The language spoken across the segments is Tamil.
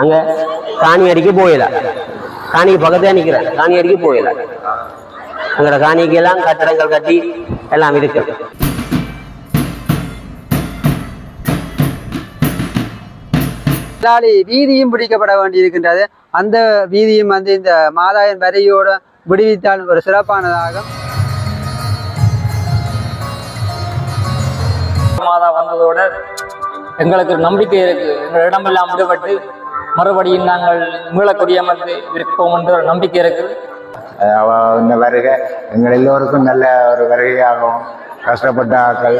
அங்க காணி அடிக்க போயில, காணிக்கு பக்கத்தே நிக்கிறேன், காணி அடிக்க போயில. அங்க காணிக்கு எல்லாம் கட்டடங்கள் கட்டி எல்லாம் இருக்கு. வீதியும் பிடிக்கப்பட வேண்டியிருக்கின்றது. அந்த வீதியும் வந்து இந்த மாதாவின் வரையோடு விடுவித்தால் ஒரு சிறப்பானதாகும். மாதா வந்ததோட எங்களுக்கு நம்பிக்கை இருக்கு. எங்கள் இடமெல்லாம் விடுபட்டு மறுபடியும் நாங்கள் மீளக்கூடிய வந்து இருப்போம் என்ற ஒரு நம்பிக்கை இருக்கு. இந்த வருகை எங்கள் எல்லோருக்கும் நல்ல ஒரு வருகையாகும். கஷ்டப்பட்ட ஆக்கள்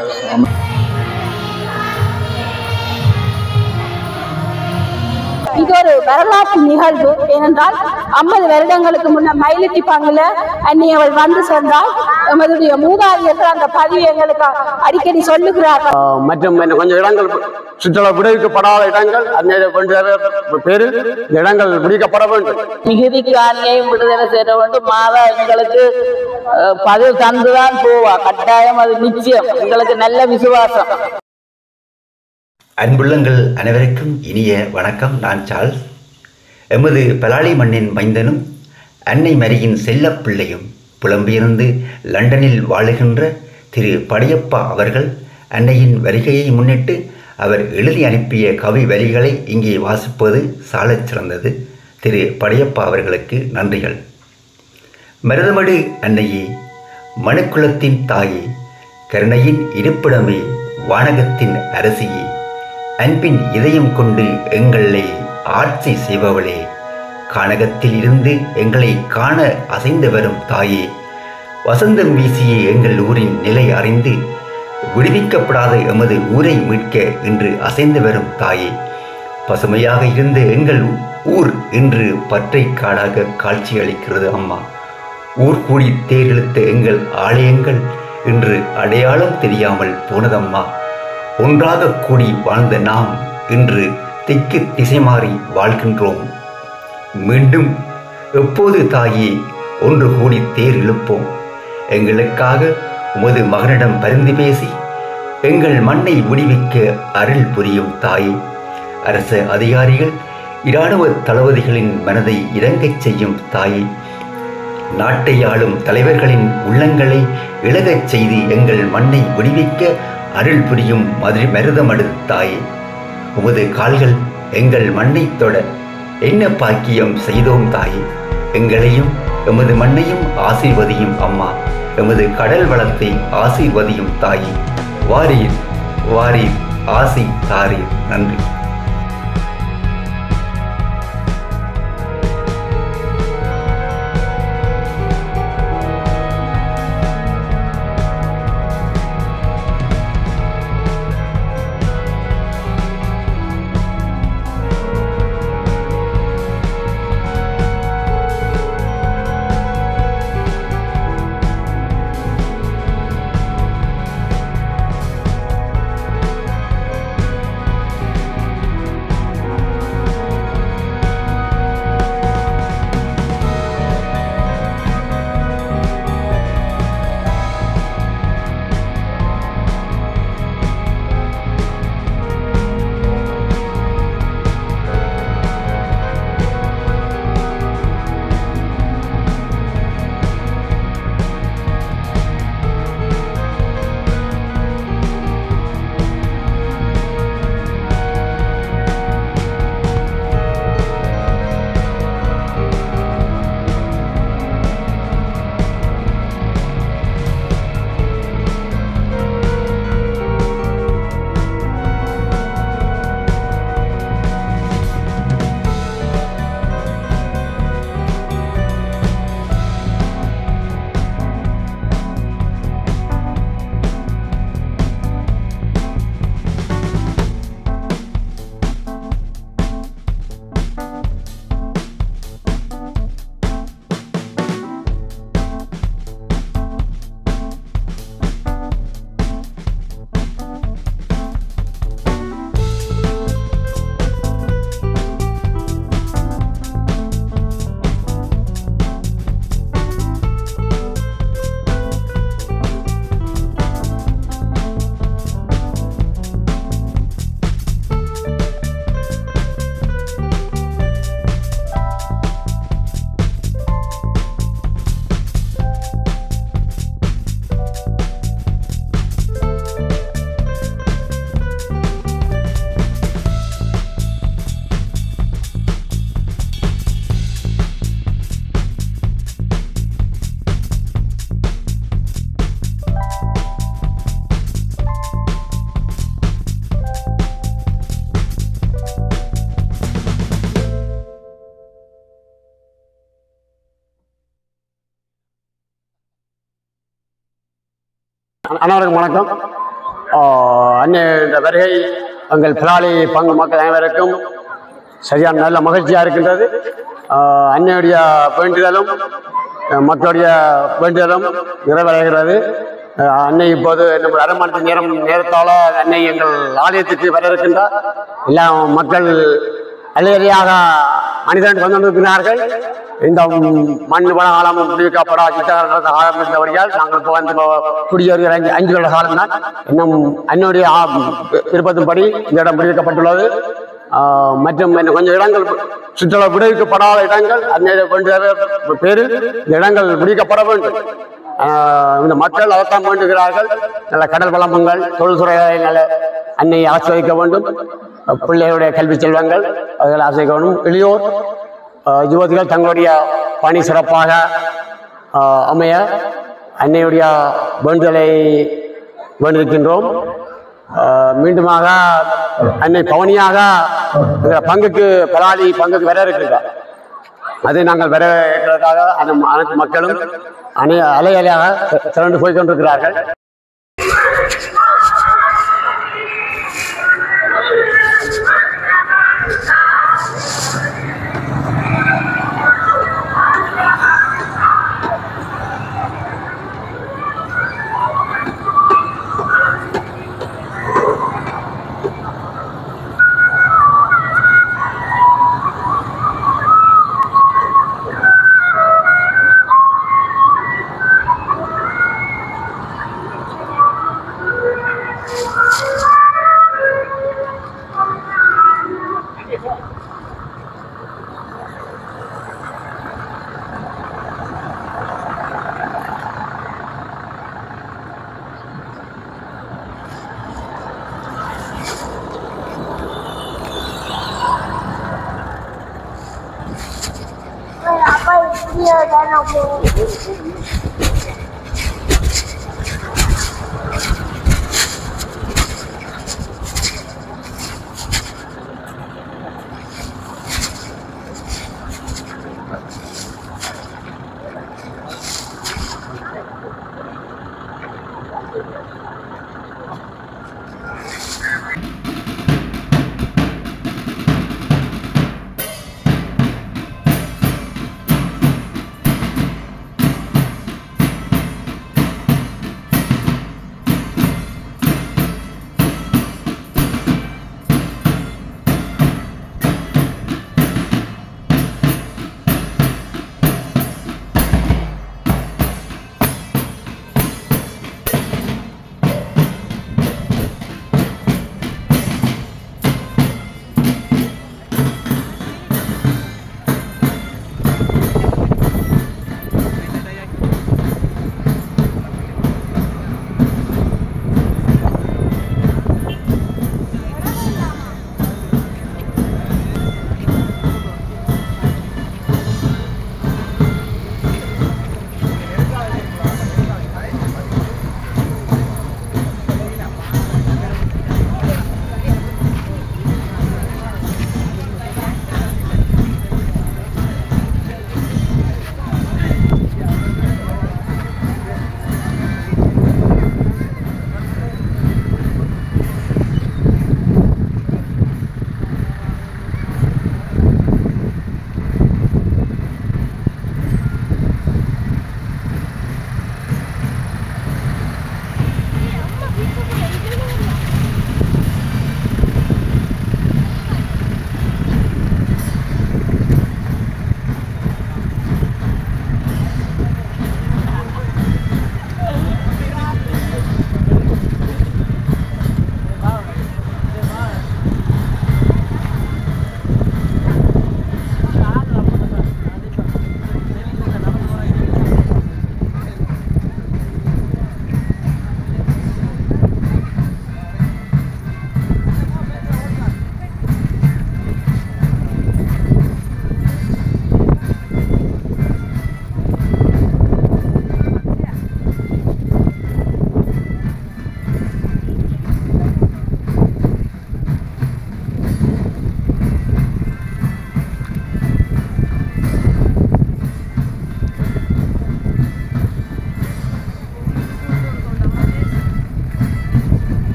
இது ஒரு வரலாற்று நிகழ்வு. ஏனென்றால் 50 வருடங்களுக்கு முன்ன மயிலட்டி பங்குல அன்னி அவள் வந்து சென்றால் எமதுடைய மூதாதையர்கள் அந்த பதிவு எங்களுக்கு அடிக்கடி சொல்லுகிறார்கள். மற்றும் கொஞ்சம் இடங்கள் சுற்றுலா விடுவிக்கப்படாத இடங்கள் அந்த பேரு இடங்கள் விடுவிக்கப்பட வேண்டும். மிகுதி காணியையும் விடுதலை செய்ய வேண்டும். மாதா எங்களுக்கு பதிவு தந்துதான் போவா, கட்டாயம், அது நிச்சயம். எங்களுக்கு நல்ல விசுவாசம். அன்புள்ளங்கள் அனைவருக்கும் இனிய வணக்கம். நான் சார்ல்ஸ். எமது பலாலி மண்ணின் மைந்தனும் அன்னை மரியின் செல்லப்பிள்ளையும் புலம்பெயர்ந்து லண்டனில் வாழுகின்ற திரு படையப்பா அவர்கள் அன்னையின் வருகையை முன்னிட்டு அவர் எழுதி அனுப்பிய கவி வரிகளை இங்கே வாசிப்பது சாலச் சிறந்தது. திரு படையப்பா அவர்களுக்கு நன்றிகள். மருதமடு அன்னையே, மனுக்குலத்தின் தாயே, கருணையின் இருப்பிடமே, வானகத்தின் அரசியே, அன்பின் இதயம் கொண்டு எங்களை ஆட்சி செய்பவளே, கானகத்தில் இருந்து எங்களை காண அசைந்து வரும் தாயே, வசந்தம் வீசிய எங்கள் ஊரின் நிலை அறிந்து விடுவிக்கப்படாத எமது ஊரை மீட்க இன்று அசைந்து வரும் தாயே, பசுமையாக இருந்த எங்கள் ஊர் இன்று பற்றை காடாக காட்சியளிக்கிறது அம்மா. ஊர் கூடி தேர்தெடுத்த எங்கள் ஆலயங்கள் இன்று அடையாளம் தெரியாமல் போனதம்மா. ஒன்றாக கூடி வாழ்ந்த நாம் இன்று திக்கு திசை மாறி வாழ்கின்றோம். மீண்டும் எப்போது தாயே ஒன்று கூடி தேர் இழுப்போம். எங்களுக்காக உமது மகனிடம் பரிந்து பேசி எங்கள் மண்ணை விடுவிக்க அருள் புரியும் தாயே. அரச அதிகாரிகள், இராணுவ தளபதிகளின் மனதை இறங்கச் செய்யும் தாயே. நாட்டை ஆளும் தலைவர்களின் உள்ளங்களை இழகச் செய்து எங்கள் மண்ணை விடுவிக்க அருள் புரியும் மருதமடு தாயே. உமது கால்கள் எங்கள் மண்ணை தொட என்ன பாக்கியம் செய்தோம் தாயே. எங்களையும் எமது மண்ணையும் ஆசீர்வதியும் அம்மா. எமது கடல் வளத்தை ஆசீர்வதியும் தாயே. வாரீர் வாரீர், ஆசி தாரீர். நன்றி. அனைவருக்கும் வணக்கம். அன்னை இந்த வருகை எங்கள் பிலாலி பங்கு மக்கள் அனைவருக்கும் சரியான நல்ல மகிழ்ச்சியாக இருக்கின்றது. அன்னையுடைய வேண்டுதலும் மக்களுடைய வேண்டுதலும் நிறைவேறுகிறது. அன்னை இப்போது நம்ம அரை மணி நேரத்தால் அன்னை எங்கள் ஆலயத்துக்கு வர இருக்கின்றார். எல்லாம் மக்கள் அலையறையாக மனிதன் வந்திருக்கிறார்கள். இந்த மண் வள காலமும் முடிவிக்கப்படா சித்தகர காலம் இருந்தவரையால் நாங்கள் இப்போ வந்து குடியேறுகிற 5 வருட காலம்தான். இன்னும் அன்னுடைய விருப்பத்தின்படி இந்த இடம் முடிவிக்கப்பட்டுள்ளது. மற்றும் கொஞ்சம் இடங்கள் சுற்றுலா விடுவிக்கப்படாத இடங்கள் அந்த பேரில் இந்த இடங்கள் முடிக்கப்பட வேண்டும். இந்த மக்கள் அதைத்தான் வேண்டுகிறார்கள். நல்ல கடல் வளமுங்கள் தொழில்துறையை நல்ல அன்னை ஆசிர்வதிக்க வேண்டும். பிள்ளைகளுடைய கல்வி செல்வங்கள் அதில் ஆசிரிக்க வேண்டும். இளையோர் யுவதிகள் தங்களுடைய பணி சிறப்பாக அமைய அன்னையுடைய வேண்டுதலை வேண்டியிருக்கின்றோம். மீண்டுமாக அன்னை பவனியாக பங்குக்கு பலாலி பங்குக்கு வர இருக்கின்றார். அதை நாங்கள் வரவேற்கிறதுக்காக அனைத்து மக்களும் அலை அலையாக திரண்டு போய் கொண்டிருக்கிறார்கள்.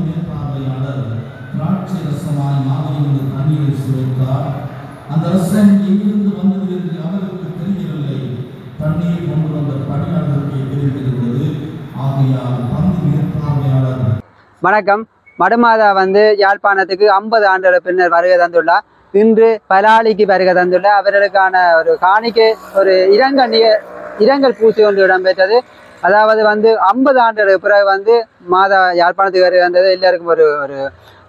மேற்பார்வையாளர் திராட்சை ரசமாய் மாவையிலிருந்து தண்ணீரை சுவைத்தார். அந்த ரசம் எங்கிருந்து வந்தது என்று அவருக்கு தெரியவில்லை. தண்ணீர் கொண்டு வந்த பணியாளர்களுக்கு தெரிந்திருந்தது. ஆகையால் பங்கு மேற்பார்வையாளர். வணக்கம். மடுமாதா யாழ்ப்பாணத்துக்கு 50 ஆண்டுகள் பின்னர் வருகை தந்துள்ளார். இன்று பலாலிக்கு வருகை தந்துள்ளார். அவர்களுக்கான ஒரு காணிக்கை ஒரு இரங்கல் பூசை ஒன்று இடம்பெற்றது. அதாவது 50 ஆண்டுகளுக்கு பிறகு மாதா யாழ்ப்பாணத்துக்கு வருகை வந்தது எல்லாருக்கும் ஒரு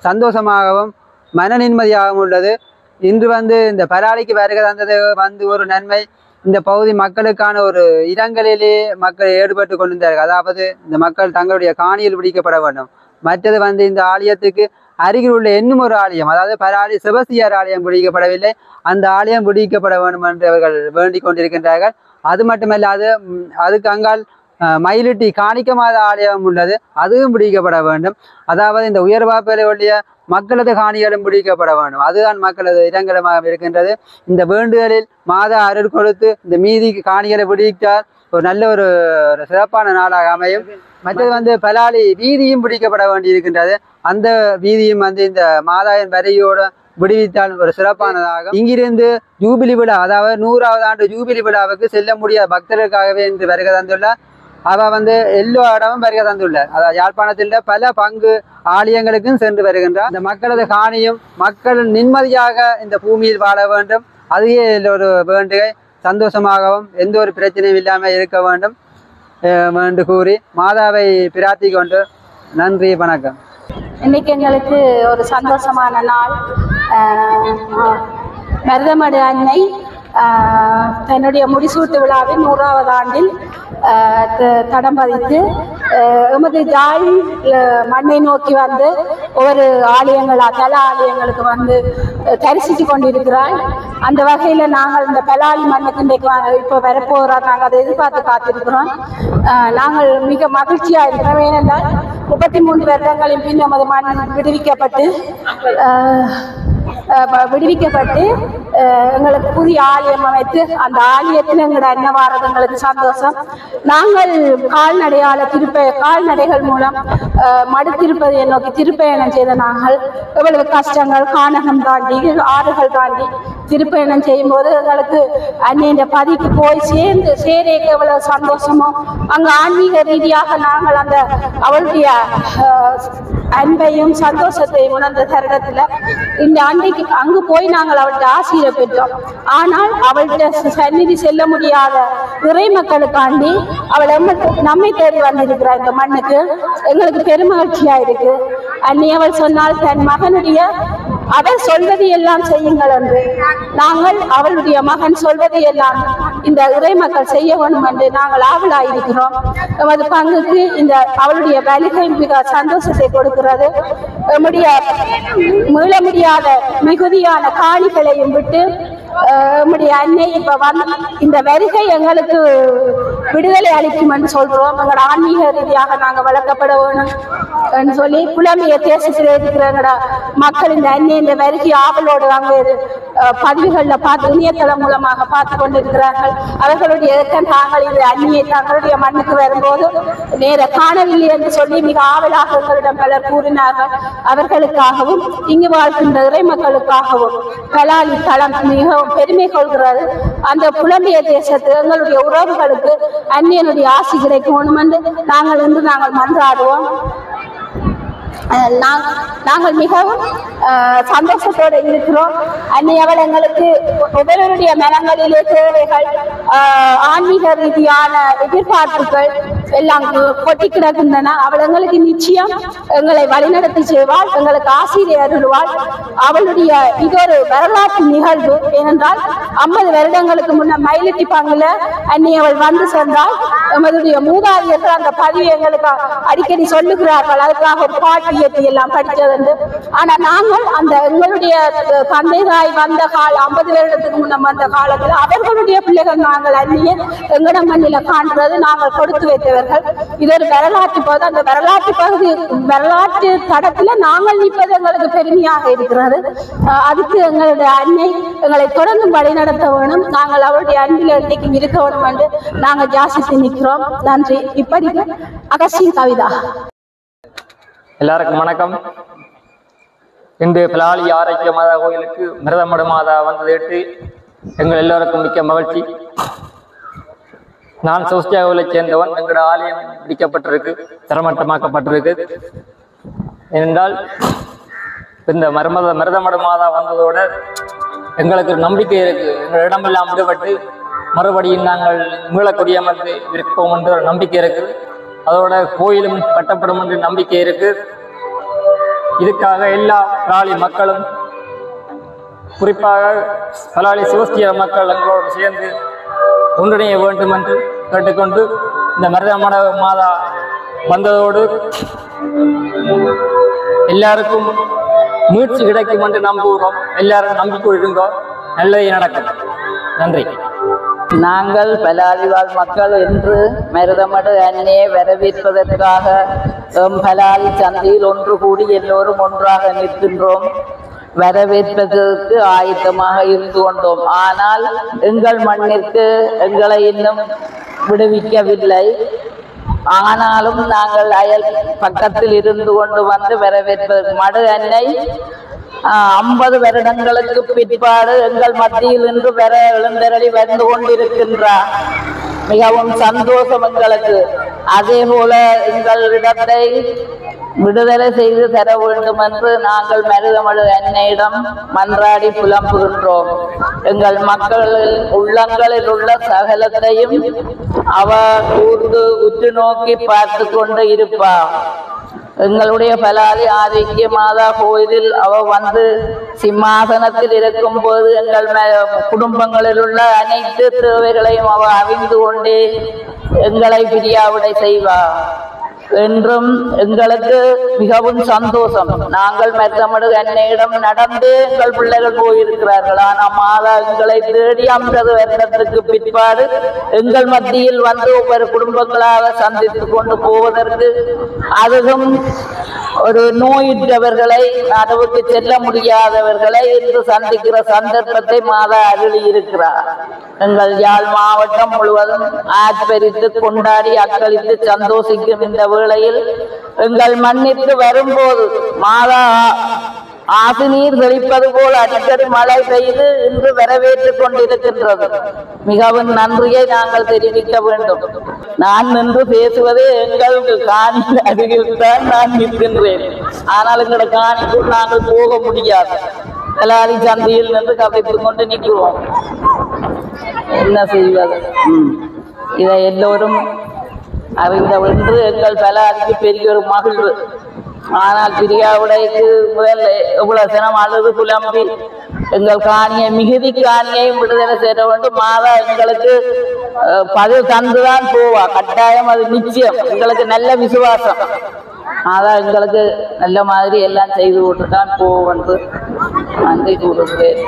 சந்தோஷமாகவும் மன நிம்மதியாகவும் உள்ளது. இன்று இந்த பலாலிக்கு வருகை தந்தது ஒரு நன்மை. இந்த பகுதி மக்களுக்கான ஒரு இரங்கலிலே மக்கள் ஈடுபட்டு கொண்டிருந்தார்கள். அதாவது இந்த மக்கள் தங்களுடைய காணியில் பிடிக்கப்பட வேண்டும். மற்றது இந்த ஆலயத்துக்கு அருகில் உள்ள இன்னும் ஒரு ஆலயம், அதாவது பலாலி செபஸ்தியார் ஆலயம் பிடிக்கப்படவில்லை. அந்த ஆலயம் பிடிக்கப்பட வேண்டும் என்று அவர்கள் வேண்டிக் கொண்டிருக்கின்றார்கள். அது மட்டுமல்லாது அதுக்கு அங்கால் மயிலிட்டி காணிக்கமாத ஆலயம் உள்ளது, அதுவும் பிடிக்கப்பட வேண்டும். அதாவது இந்த உயர்வாப்பிலையுடைய மக்களது காணிகளும் பிடிக்கப்பட வேண்டும். அதுதான் மக்களது இரங்கலமாக இருக்கின்றது. இந்த வேண்டுதலில் மாதா அருள் கொடுத்து இந்த மீதி காணிகளை பிடித்தால் ஒரு நல்ல ஒரு சிறப்பான நாளாக அமையும். மற்றது பலாலி வீதியும் பிடிக்கப்பட வேண்டி இருக்கின்றது. அந்த வீதியும் இந்த மாதாவின் வரையோடு விடுவித்தால் ஒரு சிறப்பானதாக. இங்கிருந்து ஜூபிலி விழா, அதாவது 100வது ஆண்டு ஜூபிலி விழாவுக்கு செல்ல முடியாத பக்தர்களுக்காகவே இன்று வருகை தந்துள்ளார். அவ எல்லா இடமும் வருகை தந்துள்ளார். அதாவது யாழ்ப்பாணத்தில் பல பங்கு ஆலயங்களுக்கும் சென்று வருகின்றார். இந்த மக்களது காணியும் மக்கள் நிம்மதியாக இந்த பூமியில் வாழ வேண்டும். அதுவே ஒரு வேண்டுகை. சந்தோஷமாகவும் எந்த ஒரு பிரச்சனையும் இல்லாமல் இருக்க வேண்டும் என்று கூறி மாதாவை பிரார்த்திக் கொண்டு நன்றி, வணக்கம். இன்னைக்கு எங்களுக்கு ஒரு சந்தோஷமான நாள். மருதமடு அன்னை தன்னுடைய முடிசூட்டு விழாவின் 100வது ஆண்டில் தடம் பதித்து எமது ஜாழ் மண்ணை நோக்கி ஒவ்வொரு தல ஆலயங்களுக்கு தரிசித்து கொண்டிருக்கிறாள். அந்த வகையில் நாங்கள் இந்த பலாலி மண்ணுக்கு இன்றைக்கு இப்போ வரப்போகிறோம். நாங்கள் அதை எதிர்பார்த்து காத்திருக்கிறோம். நாங்கள் மிக மகிழ்ச்சியாக இருக்கிறோம். ஏனென்றால் 33 வருடங்களின் பின் நமது மண் விடுவிக்கப்பட்டு எங்களுக்கு புதிய ஆலயம் அமைத்து அந்த ஆலயத்தில் எங்களோட அன்னவாரது எங்களுக்கு சந்தோஷம். நாங்கள் கால்நடைகள் மூலம் மடுத்திருப்பதை நோக்கி திருப்பயணம் செய்த நாங்கள் எவ்வளவு கஷ்டங்கள், கானகம் தாண்டி ஆறுகள் தாண்டி திருப்பயணம் செய்யும் போது எங்களுக்கு அன்னைய பதிக்கு போய் சேரேக்கு எவ்வளவு சந்தோஷமோ, அங்கு ஆன்மீக ரீதியாக நாங்கள் அந்த அவளுடைய அன்பையும் சந்தோஷத்தையும் உணர்ந்த தருணத்துல இந்த அன்றைக்கு அங்கு போய் நாங்கள் அவள்கிட்ட ஆசிரியர் பெற்றோம். ஆனால் அவள்கிட்ட சந்நிதி செல்ல முடியாத இறை மக்களுக்காண்டி அவள் நம்மை தேடி வந்திருக்கிறார். இந்த மண்ணுக்கு எங்களுக்கு பெருமகிழ்ச்சியா இருக்கு. அன்னி அவள் சொன்னால் தன் மகனுடைய அவர் சொல்வதை எல்லாம் செய்யுங்கள் என்று நாங்கள் அவளுடைய மகன் சொல்வதை எல்லாம் இந்த இறை மக்கள் செய்ய வேண்டும் என்று நாங்கள் ஆவலாயிருக்கிறோம். எமது பங்குக்கு இந்த அவளுடைய வருகை மிக சந்தோஷத்தை கொடுக்கிறது. மீள முடியாத மிகுதியான காணிகளையும் விட்டு நம்முடைய அன்னை இப்ப இந்த வருகை எங்களுக்கு விடுதலை அளிக்கும் என்று சொல்றோம். எங்களோட ஆன்மீக ரீதியாக நாங்கள் வளர்க்கப்பட வேணும் என்று சொல்லி புலமைய தேசத்தில் இருக்கிற மக்கள் இந்த அன்னை இந்த வருகை ஆவலோடு அங்கே பதிவுகளில் பார்த்து இணையதளம் மூலமாக பார்த்து கொண்டிருக்கிறார்கள். அவர்களுடைய நாங்கள் இந்த அன்னியை தங்களுடைய மண்ணுக்கு வரும்போது நேர காணவில்லை என்று சொல்லி மிக ஆவலாக எங்களிடம் பலர் கூறினார்கள். அவர்களுக்காகவும் இங்கு வாழ்கின்ற இறை மக்களுக்காகவும் பலாலி தளம் மிகவும் பெருமை கொள்கிறது. அந்த புலம்பிய தேசத்து எங்களுடைய உறவுகளுக்கு அந்நியனுடைய ஆசி கிடைக்கணும் என்று நாங்கள் மன்றாடுவோம். நாங்கள் மிகவும் சந்தோஷத்தோடு இருக்கிறோம். அன்னை அவள் எங்களுக்கு ஒவ்வொருவருடைய மனங்களிலே தேவைகள், ஆன்மீக ரீதியான எதிர்பார்ப்புகள் எல்லாம் கொட்டி கிடக்கின்றன. அவள் எங்களுக்கு நிச்சயம் எங்களை வழிநடத்தி செய்வாள், எங்களுக்கு ஆசிரியர் அருள்வாள். அவளுடைய இது ஒரு வரலாற்று நிகழ்வு. ஏனென்றால் 50 வருடங்களுக்கு முன்ன மயிலிட்டி பங்குல அன்னை அவள் சென்றால் எமதுடைய மூதாதையர்கள் அந்த பதிவை எங்களுக்கு அடிக்கடி சொல்லுகிறார்கள். அதுக்காக ஒரு பாட்டு இயற்றி எல்லாம் படித்தது. ஆனா நாங்கள் அந்த எங்களுடைய தந்தை தாய் வந்த 50 வருடத்துக்கு முன்ன வந்த காலத்துல அவர்களுடைய பிள்ளைகள் நாங்கள் அந்நிய எங்கட மண்ணில காண்றது நாங்கள் கொடுத்து வைத்தவர்கள். இது ஒரு வரலாற்று போது அந்த வரலாற்று தடத்துல நாங்கள் நிற்பது எங்களுக்கு பெருமையாக இருக்கிறது. அதுக்கு எங்களுடைய அன்னை எங்களை தொடர்ந்து வழி நடத்த வேணும். நாங்கள் அவருடைய அன்பில் இன்னைக்கு இருக்க வேணும் என்று நாங்கள் ஜாசித்து நிற்கிறோம். நன்றி. இப்படி அகஸ்டின் கவிதா. எல்லாருக்கும் வணக்கம். இன்று பலாலி ஆரோக்கிய மாதா கோயிலுக்கு மிருதமடு மாதா வந்ததேட்டு எங்கள் எல்லோருக்கும் மிக்க மகிழ்ச்சி. நான் சோஸ்டியாவில் சேர்ந்தவன். எங்களோட ஆலயம் பிடிக்கப்பட்டிருக்கு, தரமட்டமாக்கப்பட்டிருக்கு. ஏனென்றால் இந்த மிருதமடு மாதா வந்ததோட எங்களுக்கு நம்பிக்கை இருக்கு. எங்கள் இடமெல்லாம் விடுபட்டு மறுபடியும் நாங்கள் மீளக்கூடிய வந்து இருப்போம் என்ற ஒரு நம்பிக்கை இருக்கு. அதோட கோயிலும் கட்டப்படும் என்று நம்பிக்கை இருக்கு. இதுக்காக எல்லா பலாலி மக்களும், குறிப்பாக பலாலி சிவஸ்திய மக்கள் எங்களோடு சேர்ந்து ஒன்றிணைய வேண்டும் என்று கேட்டுக்கொண்டு, இந்த மிருதமடு மாதா வந்ததோடு எல்லாருக்கும் மீட்சி கிடைக்கும் என்று நம்புகிறோம். எல்லாரும் நம்பிக்கை இருங்கோ, நல்லதே நடக்கும். நன்றி. நாங்கள் பலாலி வாழ் மக்கள் என்று மிருதமடு அன்னையை வரவேற்பதற்காக பலாலி சந்தையில் ஒன்று கூடி எல்லோரும் ஒன்றாக நிற்கின்றோம். வரவேற்பதற்கு ஆயத்தமாக இருந்து கொண்டோம். ஆனால் எங்கள் மண்ணிற்கு எங்களை இன்னும் விடுவிக்கவில்லை. ஆனாலும் நாங்கள் அயல் பக்கத்தில் இருந்து கொண்டு வந்து வரவேற்பதற்கு மடு அன்னை 50 வருடங்களுக்கு பிற்பாடு எங்கள் மத்தியில் இன்று எழுந்தருளி வந்து கொண்டிருக்கின்றார். மிகவும் சந்தோஷம் எங்களுக்கு. அதே போல எங்கள் இடத்தை விடுதலை செய்து தர வேண்டும் என்று நாங்கள் மிருதமடு அன்னையிடம் மன்றாடி புலம்புகின்றோம். எங்கள் மக்களில் உள்ளங்களில் உள்ள சகலத்தையும் அவர் கூர்ந்து உற்று நோக்கி பார்த்து கொண்டு இருப்பார். எங்களுடைய பலாலி ஆரோக்கிய மாதா கோயிலில் அவ வந்து சிம்மாசனத்தில் இருக்கும் போது எங்கள் குடும்பங்களில் உள்ள அனைத்து தேவைகளையும் அவ அறிந்து கொண்டே எங்களை பிரியாவிடை செய்வார். என்றும் எங்களுக்கு மிகவும் சந்தோஷம். நாங்கள் மிருதமடு அன்னையிடம் நடந்து எங்கள் பிள்ளைகள் போயிருக்கிறார்கள். ஆனால் மாதா எங்களை தேடி 50 வருடத்துக்கு பிற்பாடு எங்கள் மத்தியில் வந்து ஒவ்வொரு குடும்பங்களாக சந்தித்து கொண்டு போவதற்கு, அதுவும் ஒரு நோயுற்றவர்களை, அளவுக்கு செல்ல முடியாதவர்களை இன்று சந்திக்கிற சந்தர்ப்பத்தை மாதா அருளி இருக்கிறார். எங்கள் யாழ் மாவட்டம் முழுவதும் ஆர்ப்பரித்து கொண்டாடி அக்களித்து சந்தோஷிக்கும் இந்த வேளையில் எங்கள் மண்ணிற்கு வரும்போது மாதா ஆசிநீர் தெளிப்பது போல் அடிக்கடி மழை பெய்து இன்று வரவேற்றுக் கொண்டிருக்கின்றது. மிகவும் நன்றியை நாங்கள் தெரிவிக்க வேண்டும். நான் நின்று பேசுவதே எங்களுக்கு காணியில் அருகில் தான் நான் நிற்கின்றேன். ஆனால் எங்களோட காணிக்குள் நாங்கள் போக முடியாது. பலாலி சந்தையில் நின்று கதைத்துக் கொண்டு நிற்கிறோம். என்ன செய்வது? இதை எல்லோரும் அறிந்தவென்று எங்கள் பலாலிக்கு பெரிய ஒரு மகிழ்வு. ஆனால் பிரியாவுடைக்கு முதல் எவ்வளவு சினம் அழுது புலம்பி எங்கள் காணியை, மிகுதி காணியையும் விடுதலை செய்ய வேண்டும். மாதா எங்களுக்கு பதில் தந்துதான் போவா, கட்டாயம், அது நிச்சயம். எங்களுக்கு நல்ல விசுவாசம். மாதா எங்களுக்கு நல்ல மாதிரி எல்லாம் செய்து கொண்டுதான் போவோம் என்று நன்றி கூறுகிறேன்.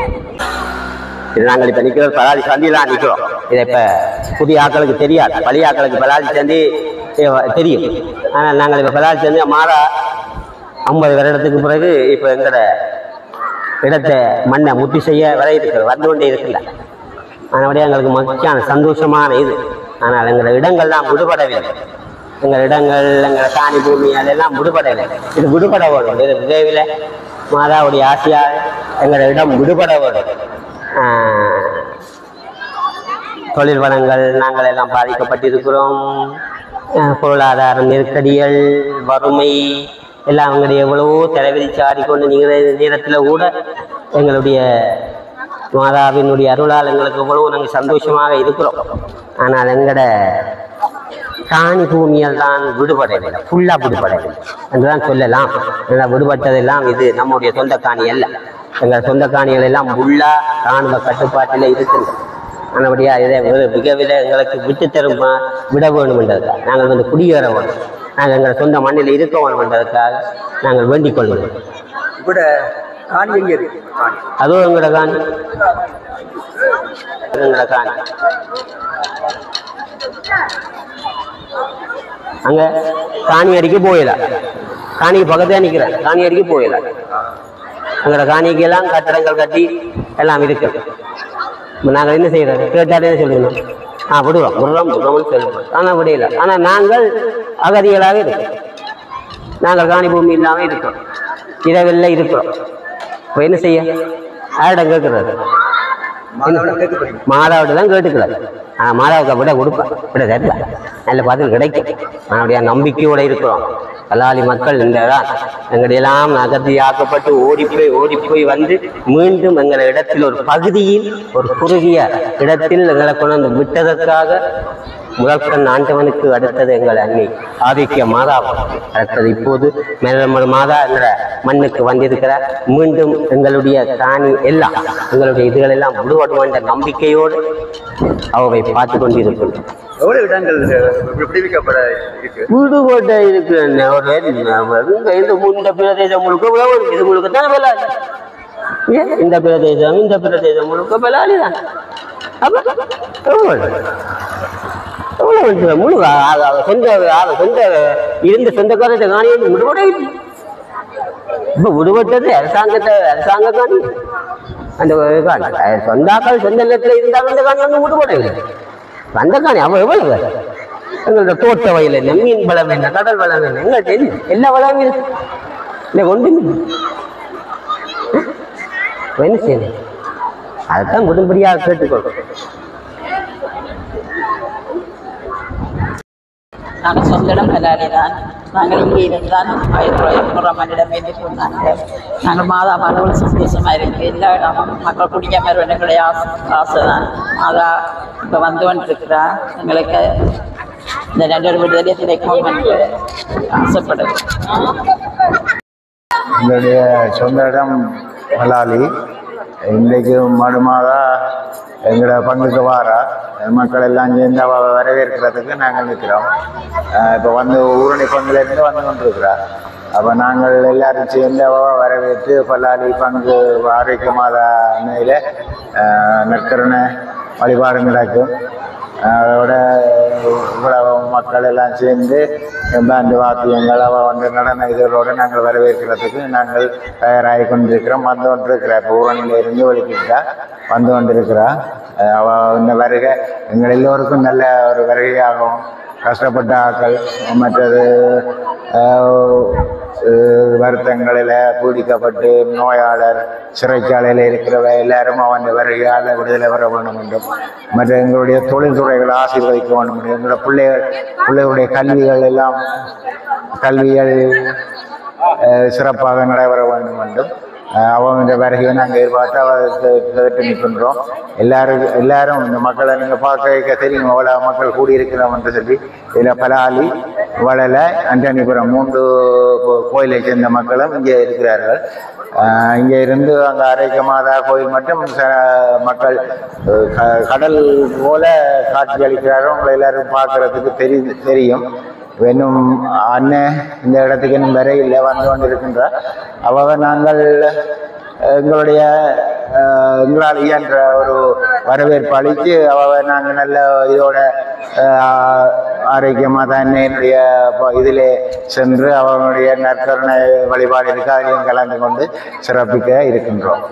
இது நாங்கள் இப்போ நிற்கிறோம், பலாலி சந்திலாம் நிற்கிறோம். இதை இப்போ புதிய ஆக்களுக்கு தெரியாது, பழைய ஆக்களுக்கு பலாலி சந்தி தெரியும். ஆனால் நாங்கள் இப்போ பலாலி சந்தி மாதா 50 வருடத்துக்கு பிறகு இப்போ எங்களோட இடத்தை மண்ணை முட்டி செய்ய வர இருக்கிறது, வந்து கொண்டே இருக்குல்ல. அதனுடைய எங்களுக்கு முக்கியமான சந்தோஷமான இது. ஆனால் எங்களோட இடங்கள்லாம் விடுபடவில்லை. எங்கள் இடங்கள், எங்களோட காணி பூமி அதெல்லாம் விடுபடவில்லை. இது விடுபட வேண்டும். இது விரைவில் மாதாவுடைய ஆசையாக எங்களோட இடம் விடுபட வேண்டும். தொழில் வளங்கள் நாங்கள் எல்லாம் பாதிக்கப்பட்டிருக்கிறோம். பொருளாதார நெருக்கடிகள், வறுமை எல்லாம் அவங்களுடைய எவ்வளவோ தலைவிரிச்சு ஆடிக்கொண்டு நிற்கிற நேரத்தில் கூட எங்களுடைய மாதாவினுடைய அருளால் எங்களுக்கு எவ்வளவோ நாங்கள் சந்தோஷமாக இருக்கிறோம். ஆனால் எங்களோட காணி பூமியால் தான் விடுபடவில்லை, ஃபுல்லாக விடுபடவில்லை என்றுதான் சொல்லலாம். விடுபட்டதெல்லாம் இது நம்முடைய சொந்த காணி அல்ல. எங்கள் சொந்த காணிகள் எல்லாம் ஃபுல்லாக இராணுவ கட்டுப்பாட்டில் இருக்குது. ஆனபடியா இதை மிகவில எங்களுக்கு விட்டு தரும் விட வேணுமென்றதுக்காக நாங்கள் வந்து குடியேற வேண்டும். நாங்கள் எங்கள் சொந்த மண்ணில் இருக்க வேணும் என்றதுக்காக நாங்கள் வேண்டிக் கொள்வோம். காணி எங்கே இருக்கு? அதுவும் எங்களோட காணி, எங்களோட காணி அங்கே காணி அடிக்க போயிடல. காணிக்கு பக்கத்தே நிற்கிறேன், காணி அடிக்க போயிடல. எங்களோட காணிக்கு எல்லாம் கட்டடங்கள் கட்டி எல்லாம் இருக்கு. நாங்கள் என்ன செய்யறோம்? கேட்டாலே சொல்லணும், விடுவோம் விடுறோம்னு சொல்லுவோம். ஆனால் விடையில. ஆனால் நாங்கள் அகதிகளாக இருக்கோம். நாங்கள் காணி பூமி இல்லாமல் இருக்கிறோம், இரவில் இருக்கிறோம். இப்போ என்ன செய்ய? யாரிடம் கேட்குறது? மாதாவிட்ட தான் கேட்டுக்கிறார். மாதாவுக்கு விட கொடுப்பேன், விட தரல, நல்ல பதில் கிடைக்கும். நம்முடைய நம்பிக்கையோடு இருக்கிறோம். பலாலி மக்கள் இந்த எங்களெல்லாம் நகர்த்தியாக்கப்பட்டு ஓடிப்போய் வந்து மீண்டும் எங்கள் இடத்தில் ஒரு பகுதியில் ஒரு குறுகிய இடத்தில் எங்களை கொண்டு வந்து விட்டதற்காக முதற்கண் ஆண்டவனுக்கு அடுத்தது எங்கள் அன்னை ஆதிக்க மாதா, அடுத்தது இப்போது மேலமடு மாதா என்ற மண்ணுக்கு வந்திருக்கிறார். மீண்டும் எங்களுடைய காணி எல்லாம் எங்களுடைய இதுகள் எல்லாம் விடுபடும் என்ற நம்பிக்கையோடு அவை பார்த்து கொண்டிருக்கின்றோம். எவ்வளவு இடங்கள் விடுவிக்கப்பட இருக்கு? விடுபட்ட இருக்கு இந்த பிரதேசம் முழுக்க இது முழுக்கத்தான் பலாலி. இந்த பிரதேசம் முழுக்க பலாலிதான். இருந்த சொந்தக்காரத்தை காணி விடுபட இப்ப விடுபட்டது அரசாங்க காணி. அந்த சொந்தாக்கள் சொந்த நிலத்துல இருந்தாலும் அந்த காணி வந்து விடுபடவில்லை. அந்த காணி அவன் எவ்வளவு எங்களோட தோட்ட வயல் என்ன, மீன் வளம் என்ன, கடல் வளம் என்ன, எங்களுக்கு தெரியும். எல்லா வளமும் இருக்கு. இல்லை ஒன்றுமே என்ன செய்யணும்? அதுதான் உடன்படியாக கேட்டுக்கொள்ளும். நாங்கள் சொந்த இடம் பலாலி தான். நாங்கள் இங்கே இருந்தால் மண்ணிடமே சொன்னாங்க. நாங்கள் மாதா மதவள் சந்தோஷமாக இருக்குது. எல்லா இடமும் மக்கள் குடிக்க மாதிரி எங்களுடைய ஆசை தான். மாதா இப்போ வந்து வந்துருக்குறா. எங்களுக்கு இந்த நல்ல விடுதலை கிடைக்கும் என்று ஆசைப்படுது. எங்களுடைய சொந்த இடம் பலாலி. இன்றைக்கு மடுமாதா எங்களோட பங்குக்கு வாரா. மக்கள் எல்லாம் சேர்ந்து வரவேற்கிறதுக்கு நாங்கள் நிற்கிறோம். இப்போ வந்து ஊரணி பங்குலேருந்து வந்து கொண்டிருக்கிறார். அப்போ நாங்கள் எல்லாரும் சேர்ந்து வரவேற்று பல்லாலி பங்கு ஆரோக்கிய மாதா அன்னையில் நற்கருணை வழிபாடு நடக்கும். அதோட இவ்வளவு மக்கள் எல்லாம் சேர்ந்து பேண்டு வாத்தியங்கள் வந்து நடன இதழோடு நாங்கள் வரவேற்கிறதுக்கு நாங்கள் தயாராகி கொண்டிருக்கிறோம். வந்து கொண்டிருக்கிறார். இப்போ ஊரணியிலிருந்து ஒழிக்கிட்டா வந்து கொண்டிருக்கிறா. இந்த வருகை எங்கள் எல்லோருக்கும் நல்ல ஒரு வருகையாகும். கஷ்டப்பட்ட ஆக்கள், மற்றது வருத்தங்களில் பீடிக்கப்பட்டு நோயாளர் சிறைச்சாலையில் இருக்கிறவ எல்லாரும் அவன் வருகையால் விடுதலை வர வேண்டும் என்றும், மற்ற எங்களுடைய தொழில்துறைகளை ஆசீர்வதிக்க வேண்டும் என்றும், எங்களுடைய பிள்ளைகளுடைய கல்விகள் சிறப்பாக நடைபெற வேண்டும் என்றும் அவங்க வருகையை நாங்கள் எதிர்பார்த்து கேட்டு நிற்கின்றோம். எல்லாரும் இந்த மக்களை நீங்கள் பார்க்க தெரியும் அவ்வளோ மக்கள் கூடியிருக்கிறோம் என்று சொல்லி. இதில் பலாலி, வளலை, அண்டனிபுரம் 3 கோயிலை சேர்ந்த மக்களும் இங்கே இருக்கிறார்கள். இங்கே இருந்து அங்கே ஆரோக்கிய மாதா கோயில் மட்டும் மக்கள் கடல் போல காட்சி அளிக்கிறார்கள். உங்களை எல்லாரும் பார்க்கறதுக்கு தெரியும். இன்னும் அண்ணன் இந்த இடத்துக்கு இன்னும் வரையில் வந்து கொண்டிருக்கின்றார். நாங்கள் எங்களால் இயன்ற ஒரு வரவேற்பு அளித்து நாங்கள் நல்ல இதோட ஆரோக்கியமாக தான் என்னுடைய இதிலே சென்று அவனுடைய நற்கருணை வழிபாடு இருக்க அதிலையும் கலந்து கொண்டு சிறப்பிக்க இருக்கின்றோம்.